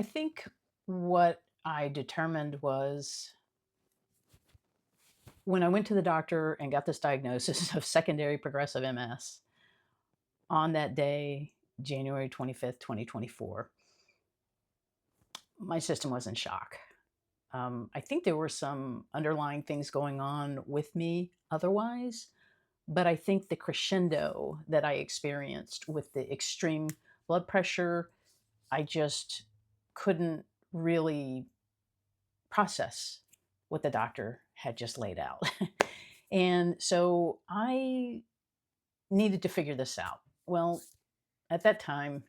I think what I determined was when I went to the doctor and got this diagnosis of secondary progressive MS on that day, January 25th, 2024, my system was in shock. I think there were some underlying things going on with me otherwise, but I think the crescendo that I experienced with the extreme blood pressure, I just couldn't really process what the doctor had just laid out. And so I needed to figure this out. Well, at that time,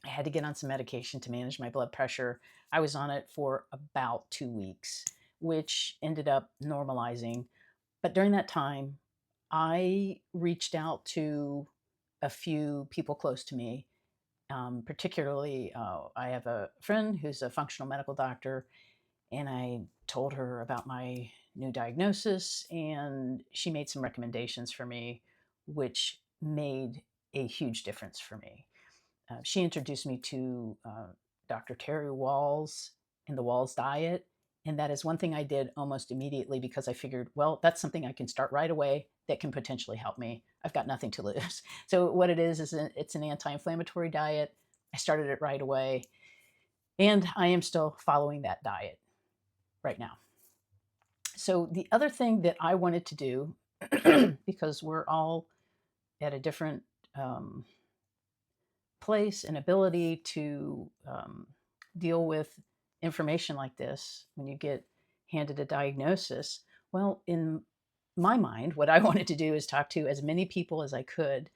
I had to get on some medication to manage my blood pressure. I was on it for about 2 weeks, which ended up normalizing. But during that time, I reached out to a few people close to me. Particularly, I have a friend who's a functional medical doctor, and I told her about my new diagnosis, and she made some recommendations for me, which made a huge difference for me. She introduced me to Dr. Terry Wahls and the Wahls diet. And that is one thing I did almost immediately because I figured, well, that's something I can start right away that can potentially help me. I've got nothing to lose. So, what it is it's an anti inflammatory diet. I started it right away. And I am still following that diet right now. So, the other thing that I wanted to do, because we're all at a different um, place and ability to deal with information like this when you get handed a diagnosis. Well, in my mind, what I wanted to do is talk to as many people as I could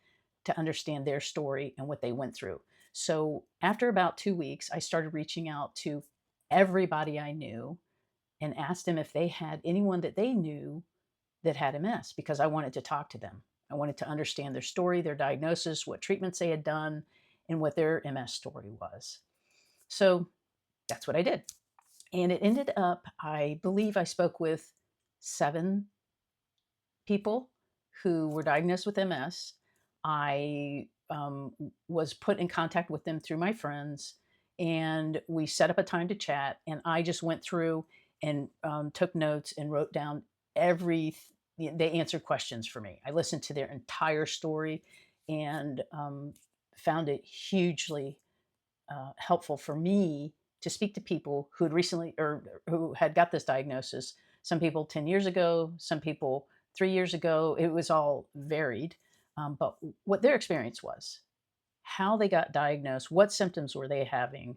to understand their story and what they went through. So after about 2 weeks, I started reaching out to everybody I knew and asked them if they had anyone that they knew that had MS because I wanted to talk to them. I wanted to understand their story, their diagnosis, what treatments they had done, and what their MS story was. So that's what I did. And it ended up, I believe I spoke with 7 people who were diagnosed with MS. I was put in contact with them through my friends, and we set up a time to chat. And I just went through and took notes and wrote down every. They answered questions for me. I listened to their entire story and found it hugely helpful for me to speak to people who had recently or who had got this diagnosis. Some people 10 years ago, some people 3 years ago. It was all varied, but what their experience was, how they got diagnosed, what symptoms were they having,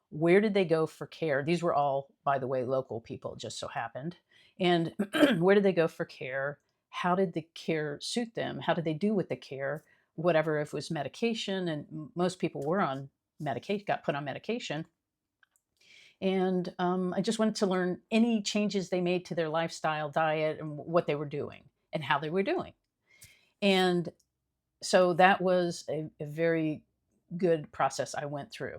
where did they go for care? These were all, by the way, local people, just so happened. And where did they go for care? How did the care suit them? How did they do with the care? Whatever, if it was medication, and most people were on medication, got put on medication. And I just wanted to learn any changes they made to their lifestyle, diet, and what they were doing and how they were doing. And so that was a very good process I went through.